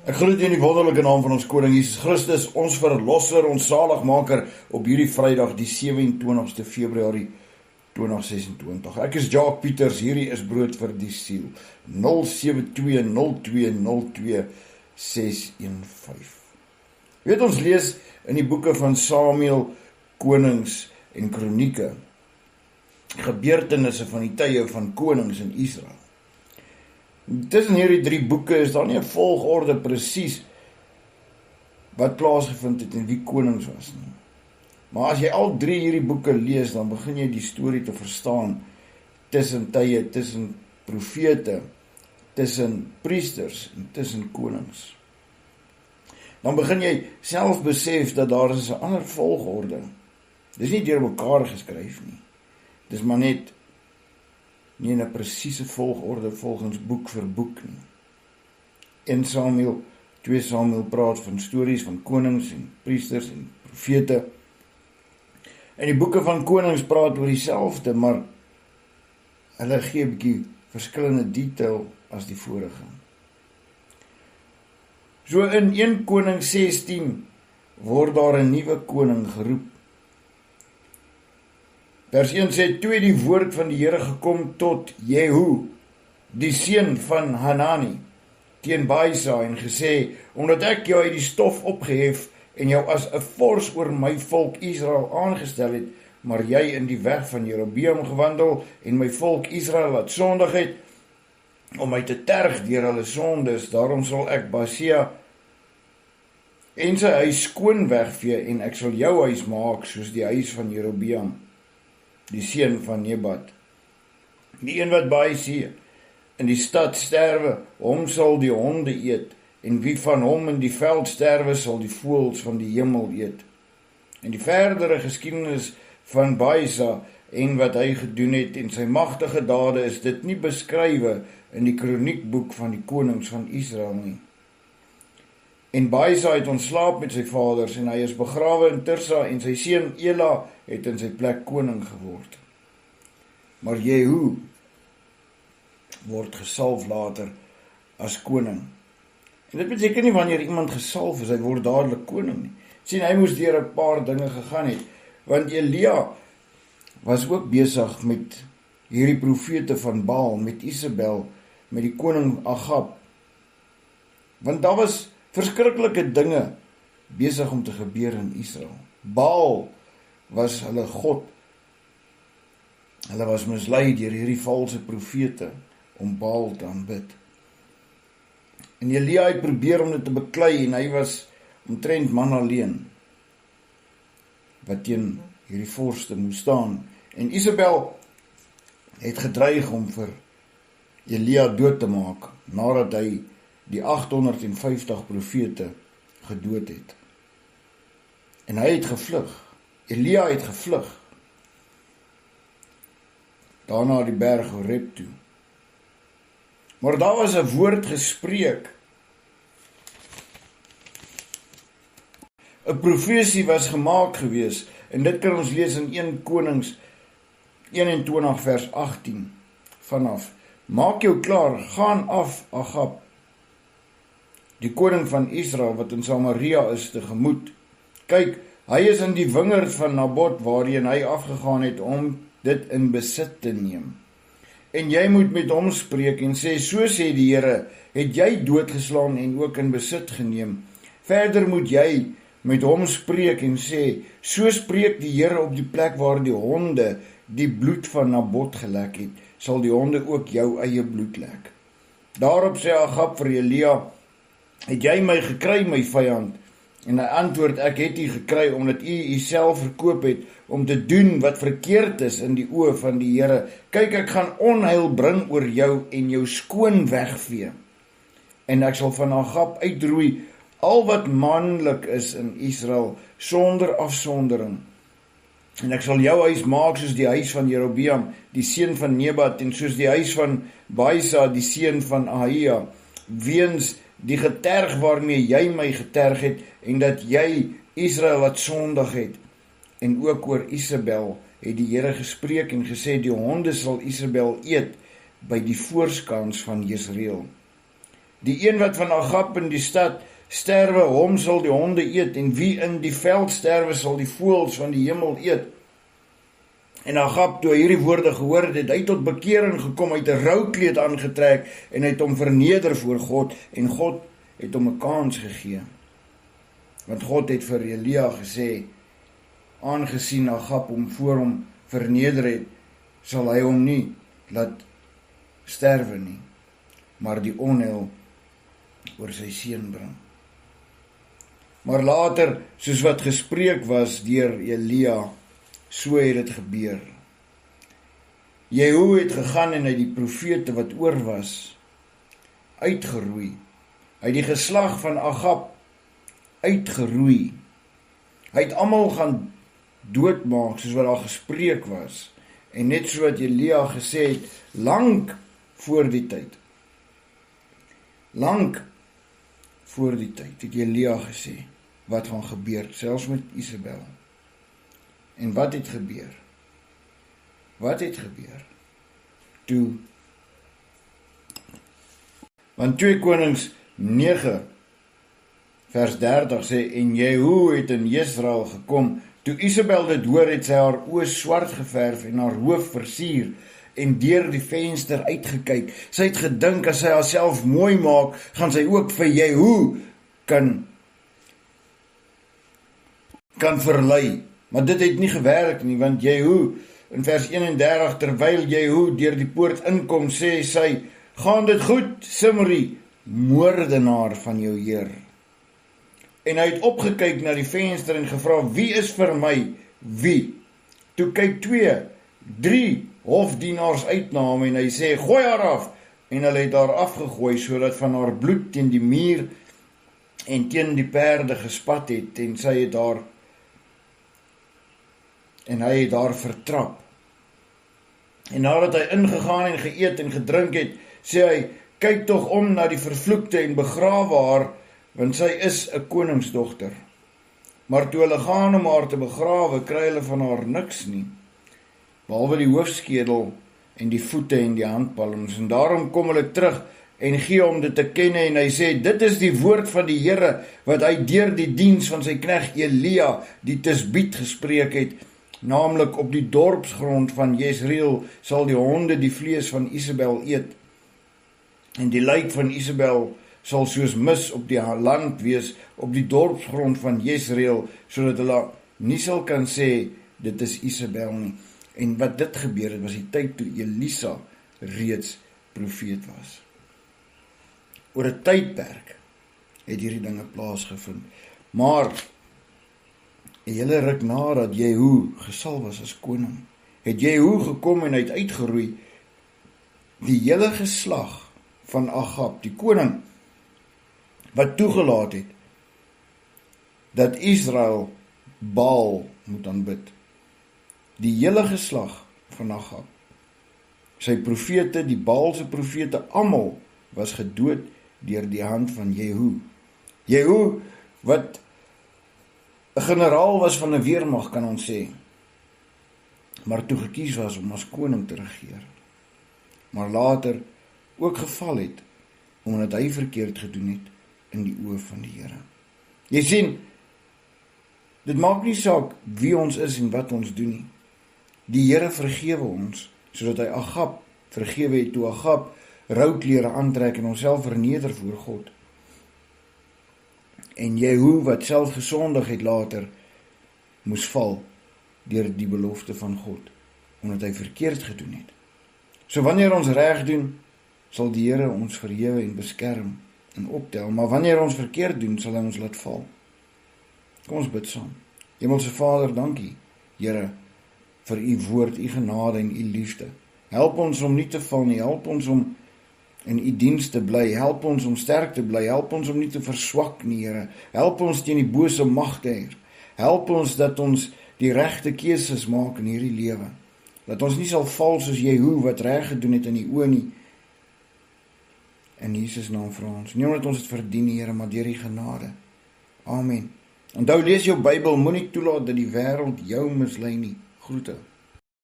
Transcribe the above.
Ek groet u in die wonderlike naam van ons koning Jesus Christus, ons verlosser, ons zaligmaker, op hierdie Vrydag, die 27ste Februarie 2026. Ek is Jacques Pieters, hierdie is Brood vir die Siel, 072020615. Weet ons lees in die boeke van Samuel, Konings en Kronieke, gebeurtenisse van die tye van konings in Israel. Tussen hierdie drie boeke is daar nie 'n volgorde presies wat plaasgevind het en wie konings was nie. Maar as jy al drie hierdie boeke lees, dan begin jy die storie te verstaan tussen tye, tussen profete, tussen priesters en tussen konings. Dan begin jy self besef dat daar is 'n ander volgorde. Dis nie deur mekaar geskryf nie. Dis maar net nie in 'n presiese volgorde volgens boek vir boek nie. 1 Samuel, 2 Samuel praat van stories van konings en priesters en profete. En die boeke van konings praat oor dieselfde, maar hulle gee 'n bietjie verskillende detail as die vorige. So in 1 Koning 16 word daar 'n nuwe koning geroep. Vers 1 sê, toe het die woord van die Here gekom tot Jehu, die seun van Hanani, teen Baasa en gesê, omdat ek jou uit die stof opgehef en jou as 'n vors oor my volk Israel aangestel het, maar jy in die weg van Jerobeam gewandel en my volk Israel wat sondig het, om my te terg deur hulle sondes, daarom sal ek Baasa en sy huis skoon wegvee en ek sal jou huis maak soos die huis van Jerobeam, die seun van Nebat. Die een wat Baasa in die stad sterwe, hom sal die honde eet, en wie van hom in die veld sterwe, sal die voëls van die hemel eet. En die verdere geskiedenis van Baasa en wat hy gedoen het en sy magtige dade is dit nie beskrywe in die kroniekboek van die konings van Israel nie. En Baasa het ontslaap met sy vaders en hy is begrawe in Tirsa en sy seun Ela het in sy plek koning geword. Maar Jehu word gesalf later as koning. En dit beteken nie wanneer iemand gesalf is, hy word dadelik koning nie. Sien, hy moes deur 'n paar dinge gegaan het, want Elia was ook besig met hierdie profete van Baal, met Isabel, met die koning Agab. Want daar was verskriklike dinge besig om te gebeur in Israel. Baal was hulle God. Hulle was mislei deur hierdie valse profete om Baal te aanbid. En Elia het probeer om dit te beklei en hy was omtrent man alleen wat teen hierdie vorste moes staan. En Isabel het gedreig om vir Elia dood te maak nadat hy die 850 profete gedood het. En hy het gevlug. Elia het gevlug. Daarna die berg Horeb toe. Maar daar was 'n woord gespreek. 'n Profesie was gemaak gewees, en dit kan ons lees in 1 Konings 21 vers 18 vanaf. Maak jou klaar, gaan af, Agab, die koning van Israel wat in Samaria is, tegemoet. Kyk, hy is in die wingerd van Nabot waarheen hy afgegaan het om dit in besit te neem. En jy moet met hom spreek en sê, so sê die Here, het jy doodgeslaan en ook in besit geneem. Verder moet jy met hom spreek en sê, so spreek die Here op die plek waar die honde die bloed van Nabot gelek het, sal die honde ook jou eie bloed lek. Daarop sê Agab vir Elia, het jy my gekry, my vyand? En hy antwoord, ek het u gekry, omdat u uself verkoop het, om te doen wat verkeerd is in die oë van die Here. Kyk, ek gaan onheil bring oor jou en jou skoon wegvee. En ek sal van Agab uitroei al wat manlik is in Israel, sonder afsondering. En ek sal jou huis maak soos die huis van Jerobeam, die seun van Nebat, en soos die huis van Baasa, die seun van Ahia, weens die geterg waarmee jy my geterg het, en dat jy Israel wat sondig het. En ook oor Isabel het die Here gespreek en gesê, die honde sal Isabel eet by die voorskans van Jezreel. Die een wat van Agab in die stad sterwe, hom sal die honde eet, en wie in die veld sterwe, sal die voëls van die hemel eet. En Agab, toe hy hierdie woorde gehoor het, hy tot bekering gekom, hy het 'n roukleed aangetrek, en hy het hom verneder voor God, en God het hom 'n kans gegee. Want God het vir Elia gesê, aangesien Agab hom voor hom verneder het, sal hy hom nie laat sterwe nie, maar die onheil oor sy seun bring. Maar later, soos wat gespreek was deur Elia, so het dit gebeur. Jehu het gegaan en hy die profete wat oor was, uitgeroei. Hy het die geslag van Agab uitgeroei. Hy het almal gaan doodmaak, soos wat daar gespreek was. En net so wat Elia gesê het, lank voor die tyd. Lank voor die tyd het Elia gesê, wat gaan gebeur, selfs met Isabel. En wat het gebeur? Wat het gebeur? Toe, want 2 Konings 9 vers 30 sê, en Jehu het in Jezreel gekom, toe Isabel dit hoor, het sy haar oë swart geverf en haar hoof versier, en deur die venster uitgekyk. Sy het gedink, as sy haarself mooi maak, gaan sy ook vir Jehu kan verlei. Maar dit het nie gewerk nie, want Jehu, in vers 31, terwyl Jehu deur die poort inkom, sê sy, gaan dit goed, Simri, moordenaar van jou heer. En hy het opgekyk na die venster en gevra, wie is vir my, wie? Toe kyk 2, 3 hofdienaars uit na hom, en hy sê, gooi haar af, en hulle het haar afgegooi, sodat van haar bloed teen die muur en teen die perde gespat het, en hy het haar vertrap. En nadat hy ingegaan en geëet en gedrink het, sê hy, kyk tog om na die vervloekte en begrawe haar, want sy is 'n koningsdogter. Maar toe hulle gaan om haar te begrawe, kry hulle van haar niks nie, behalwe die hoofskedel en die voete en die handpalms. En daarom kom hulle terug en gee hom dit te kenne, en hy sê, dit is die woord van die Here, wat hy deur die diens van sy knegt Elia, die Tisbiet, gespreek het, naamlik op die dorpsgrond van Jezreel sal die honde die vlees van Isabel eet, en die lijk van Isabel sal soos mis op die land wees, op die dorpsgrond van Jezreel, sodat hulle nie sal kan sê, dit is Isabel nie. En wat dit gebeur het, was die tyd toe Elisa reeds profeet was. Oor 'n tydperk het hierdie dinge plaasgevind. Maar 'n hele ruk nadat Jehu gesalf was as koning, het Jehu gekom en hy het uitgeroei die hele geslag van Agab, die koning, wat toegelaat het dat Israel Baal moet aanbid. Die hele geslag van Agab, sy profete, die Baalse profete, almal was gedood deur die hand van Jehu. Jehu, wat 'n generaal was van 'n weermag, kan ons sê, maar toe gekies was om as koning te regeer, maar later ook geval het, omdat hy verkeerd gedoen het in die oë van die Here. Jy sien, dit maak nie saak wie ons is en wat ons doen nie. Die Here vergewe ons, sodat hy Agab vergewe het, toe Agab rouklere aantrek en homself verneder voor God. En Jehu, wat self gesondig het later, moes val deur die belofte van God, omdat hy verkeerd gedoen het. So wanneer ons reg doen, sal die Here ons verhewe en beskerm en optel, maar wanneer ons verkeerd doen, sal hy ons laat val. Kom ons bid saam. Hemelse Vader, dankie, Here, vir u woord, u genade en u liefde. Help ons om nie te val nie, help ons om in u diens te bly, help ons om sterk te bly, help ons om nie te verswak nie, Here. Help ons teen die bose magte, Heer. Help ons dat ons die regte keuses maak in hierdie lewe. Dat ons nie sal val soos Jehu, wat reg gedoen het in die oë nie. In Jesus naam vra ons, nie omdat ons het verdien, Here, maar deur die genade. Amen. Onthou, lees jou Bybel, moenie toelaat dat die wêreld jou mislei nie. Groete.